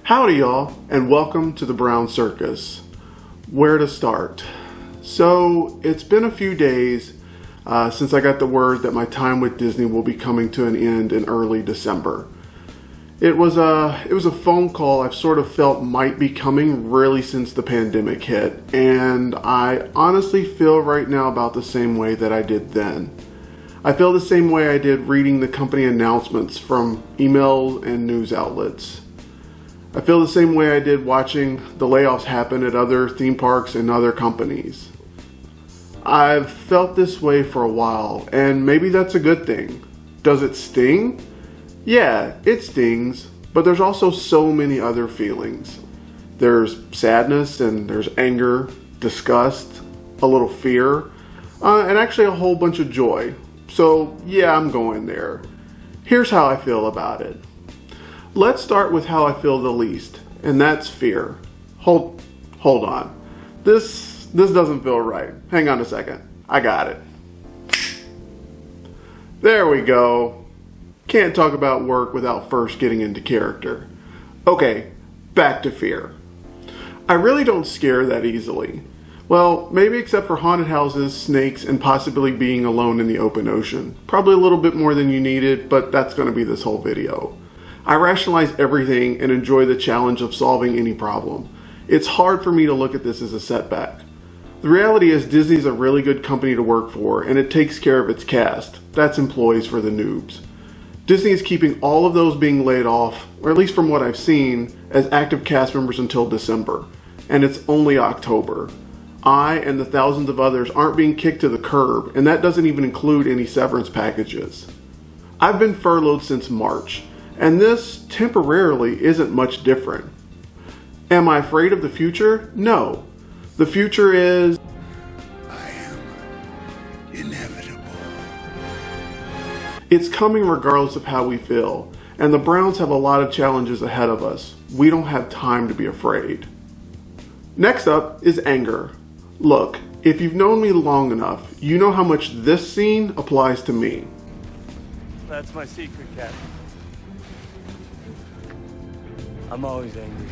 Howdy y'all, and welcome to the Brown Circus. Where to start? So it's been a few days since I got the word that my time with Disney will be coming to an end in early December. It was a phone call I've sort of felt might be coming really since the pandemic hit, and I honestly feel right now about the same way that I did then. I feel the same way I did reading the company announcements from emails and news outlets. I feel the same way I did watching the layoffs happen at other theme parks and other companies. I've felt this way for a while, and maybe that's a good thing. Does it sting? Yeah, it stings, but there's also so many other feelings. There's sadness, and there's anger, disgust, a little fear, and actually a whole bunch of joy. So yeah, I'm going there. Here's how I feel about it. Let's start with how I feel the least, and that's fear. Hold on. This doesn't feel right. Hang on a second. I got it. There we go. Can't talk about work without first getting into character. Okay, back to fear. I really don't scare that easily. Well, maybe except for haunted houses, snakes, and possibly being alone in the open ocean. Probably a little bit more than you needed, but that's going to be this whole video. I rationalize everything and enjoy the challenge of solving any problem. It's hard for me to look at this as a setback. The reality is Disney's a really good company to work for, and it takes care of its cast. That's employees for the noobs. Disney is keeping all of those being laid off, or at least from what I've seen, as active cast members until December. And it's only October. I and the thousands of others aren't being kicked to the curb, and that doesn't even include any severance packages. I've been furloughed since March, and this temporarily isn't much different. Am I afraid of the future? No. The future is... I am inevitable. It's coming regardless of how we feel, and the Browns have a lot of challenges ahead of us. We don't have time to be afraid. Next up is anger. Look, if you've known me long enough, you know how much this scene applies to me. That's my secret, Captain. I'm always angry.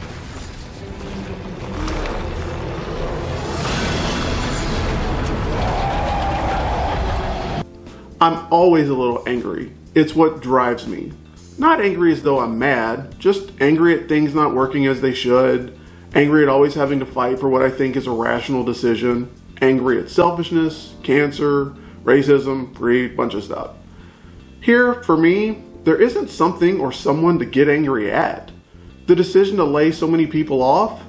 I'm always a little angry. It's what drives me. Not angry as though I'm mad, just angry at things not working as they should, angry at always having to fight for what I think is a rational decision, angry at selfishness, cancer, racism, greed, bunch of stuff. Here, for me, there isn't something or someone to get angry at. The decision to lay so many people off?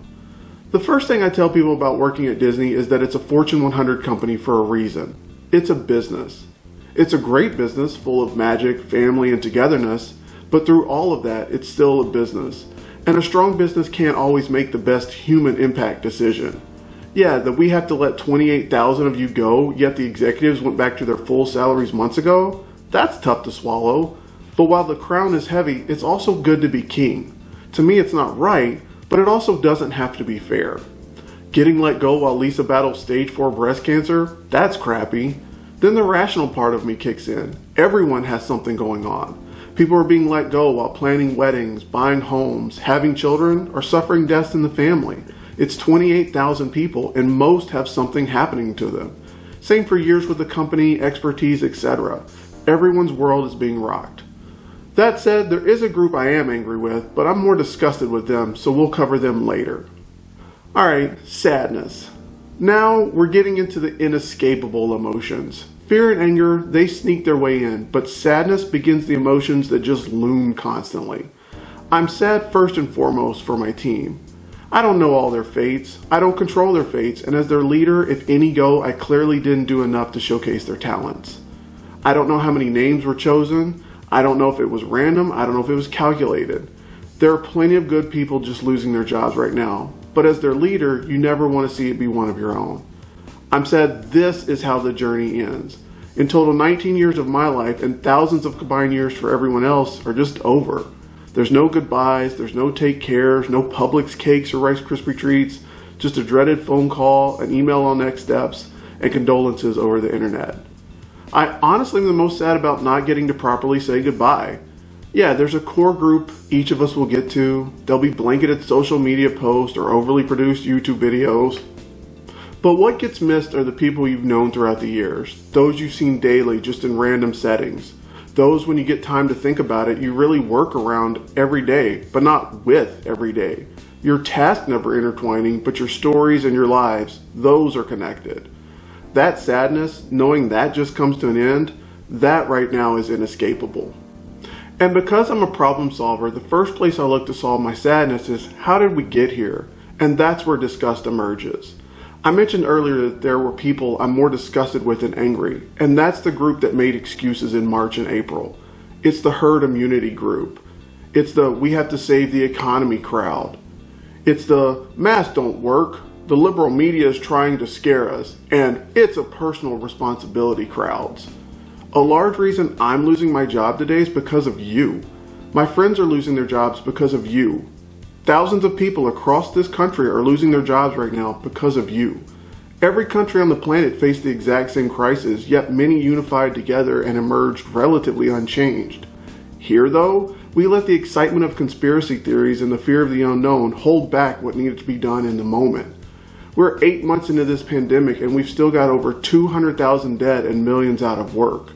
The first thing I tell people about working at Disney is that it's a Fortune 100 company for a reason. It's a business. It's a great business full of magic, family, and togetherness, but through all of that, it's still a business. And a strong business can't always make the best human impact decision. Yeah, that we have to let 28,000 of you go, yet the executives went back to their full salaries months ago? That's tough to swallow. But while the crown is heavy, it's also good to be king. To me, it's not right, but it also doesn't have to be fair. Getting let go while Lisa battles stage 4 breast cancer? That's crappy. Then the rational part of me kicks in. Everyone has something going on. People are being let go while planning weddings, buying homes, having children, or suffering deaths in the family. It's 28,000 people, and most have something happening to them. Same for years with the company, expertise, etc. Everyone's world is being rocked. That said, there is a group I am angry with, but I'm more disgusted with them, so we'll cover them later. Alright, sadness. Now we're getting into the inescapable emotions. Fear and anger, they sneak their way in, but sadness begins the emotions that just loom constantly. I'm sad first and foremost for my team. I don't know all their fates, I don't control their fates, and as their leader, if any go, I clearly didn't do enough to showcase their talents. I don't know how many names were chosen. I don't know if it was random, I don't know if it was calculated. There are plenty of good people just losing their jobs right now, but as their leader, you never want to see it be one of your own. I'm sad this is how the journey ends. In total, 19 years of my life and thousands of combined years for everyone else are just over. There's no goodbyes, there's no take cares, no Publix cakes or Rice Krispie treats, just a dreaded phone call, an email on next steps, and condolences over the internet. I honestly am the most sad about not getting to properly say goodbye. Yeah, there's a core group each of us will get to. There'll be blanketed social media posts or overly produced YouTube videos. But what gets missed are the people you've known throughout the years, those you've seen daily just in random settings, those when you get time to think about it, you really work around every day, but not with every day. Your tasks never intertwining, but your stories and your lives, those are connected. That sadness, knowing that just comes to an end, that right now is inescapable. And because I'm a problem solver, the first place I look to solve my sadness is, how did we get here? And that's where disgust emerges. I mentioned earlier that there were people I'm more disgusted with than angry, and that's the group that made excuses in March and April. It's the herd immunity group. It's the we have to save the economy crowd. It's the masks don't work, the liberal media is trying to scare us, and it's a personal responsibility crowds. A large reason I'm losing my job today is because of you. My friends are losing their jobs because of you. Thousands of people across this country are losing their jobs right now because of you. Every country on the planet faced the exact same crisis, yet many unified together and emerged relatively unchanged. Here, though, we let the excitement of conspiracy theories and the fear of the unknown hold back what needed to be done in the moment. We're 8 months into this pandemic and we've still got over 200,000 dead and millions out of work.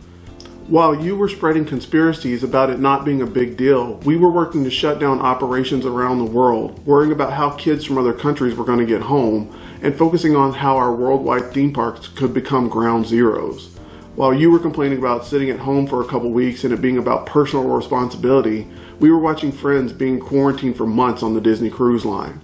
While you were spreading conspiracies about it not being a big deal, we were working to shut down operations around the world, worrying about how kids from other countries were going to get home, and focusing on how our worldwide theme parks could become ground zeros. While you were complaining about sitting at home for a couple weeks and it being about personal responsibility, we were watching friends being quarantined for months on the Disney Cruise Line.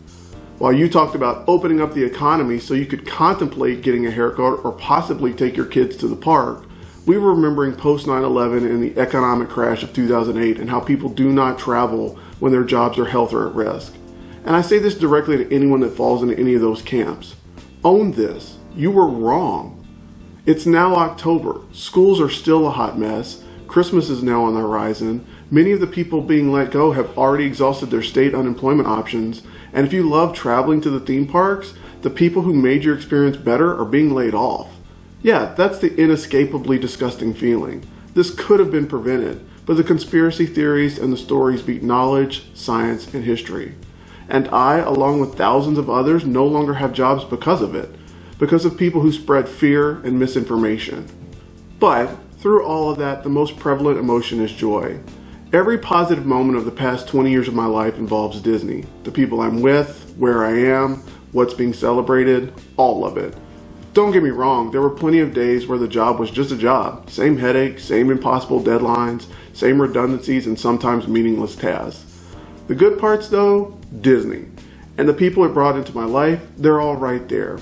While you talked about opening up the economy so you could contemplate getting a haircut or possibly take your kids to the park, we were remembering post 9/11 and the economic crash of 2008 and how people do not travel when their jobs or health are at risk. And I say this directly to anyone that falls into any of those camps. Own this. You were wrong. It's now October. Schools are still a hot mess. Christmas is now on the horizon. Many of the people being let go have already exhausted their state unemployment options. And if you love traveling to the theme parks, the people who made your experience better are being laid off. Yeah, that's the inescapably disgusting feeling. This could have been prevented, but the conspiracy theories and the stories beat knowledge, science, and history. And I, along with thousands of others, no longer have jobs because of it, because of people who spread fear and misinformation. But through all of that, the most prevalent emotion is joy. Every positive moment of the past 20 years of my life involves Disney. The people I'm with, where I am, what's being celebrated, all of it. Don't get me wrong, there were plenty of days where the job was just a job. Same headaches, same impossible deadlines, same redundancies, and sometimes meaningless tasks. The good parts though, Disney. And the people it brought into my life, they're all right there.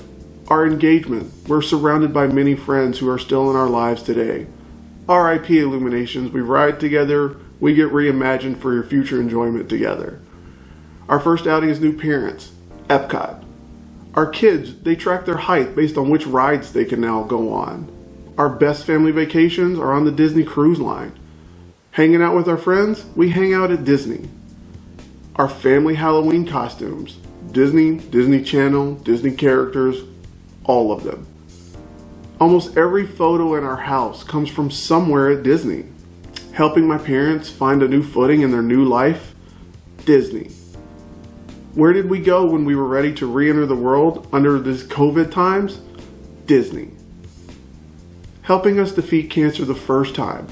Our engagement, we're surrounded by many friends who are still in our lives today. RIP Illuminations, we ride together, we get reimagined for your future enjoyment together. Our first outing as new parents, Epcot. Our kids, they track their height based on which rides they can now go on. Our best family vacations are on the Disney Cruise Line. Hanging out with our friends, we hang out at Disney. Our family Halloween costumes, Disney, Disney Channel, Disney characters, all of them. Almost every photo in our house comes from somewhere at Disney. Helping my parents find a new footing in their new life, Disney. Where did we go when we were ready to re-enter the world under these COVID times? Disney. Helping us defeat cancer the first time,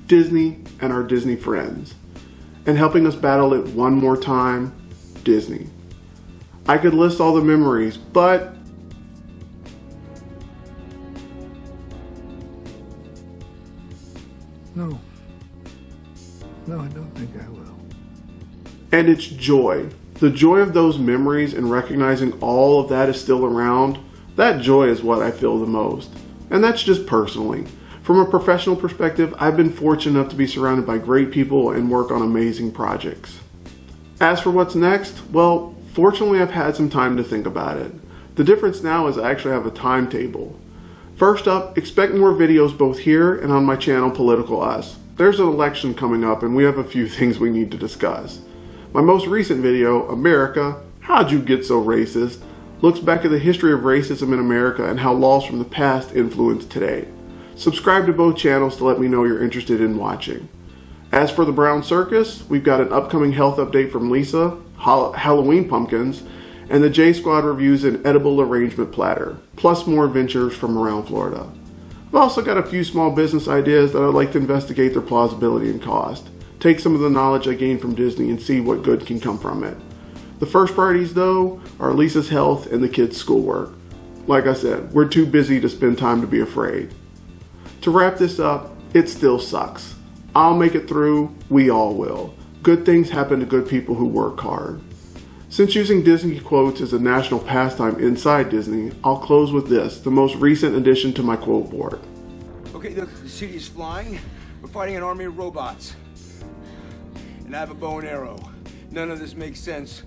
Disney and our Disney friends. And helping us battle it one more time, Disney. I could list all the memories, but No. No, I don't think I will. and it's joy. The joy of those memories and recognizing all of that is still around, that joy is what I feel the most. And that's just personally. From a professional perspective, I've been fortunate enough to be surrounded by great people and work on amazing projects. As for what's next, well, fortunately I've had some time to think about it. The difference now is I actually have a timetable. First up, expect more videos both here and on my channel Political Us. There's an election coming up and we have a few things we need to discuss. My most recent video, America, How'd You Get So Racist?, looks back at the history of racism in America and how laws from the past influence today. Subscribe to both channels to let me know you're interested in watching. As for the Brown Circus, we've got an upcoming health update from Lisa, Halloween pumpkins, and the J Squad reviews an edible arrangement platter, plus more adventures from around Florida. I've also got a few small business ideas that I'd like to investigate their plausibility and cost. Take some of the knowledge I gained from Disney and see what good can come from it. The first priorities, though, are Lisa's health and the kids' schoolwork. Like I said, we're too busy to spend time to be afraid. To wrap this up, it still sucks. I'll make it through, we all will. Good things happen to good people who work hard. Since using Disney quotes is a national pastime inside Disney, I'll close with this, the most recent addition to my quote board. Okay, look, the city is flying. We're fighting an army of robots. And I have a bow and arrow. None of this makes sense.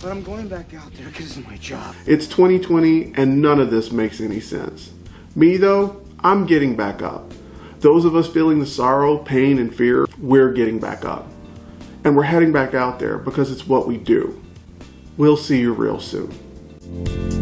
But I'm going back out there because it's my job. It's 2020 and none of this makes any sense. Me though, I'm getting back up. Those of us feeling the sorrow, pain, and fear, we're getting back up. And we're heading back out there because it's what we do. We'll see you real soon.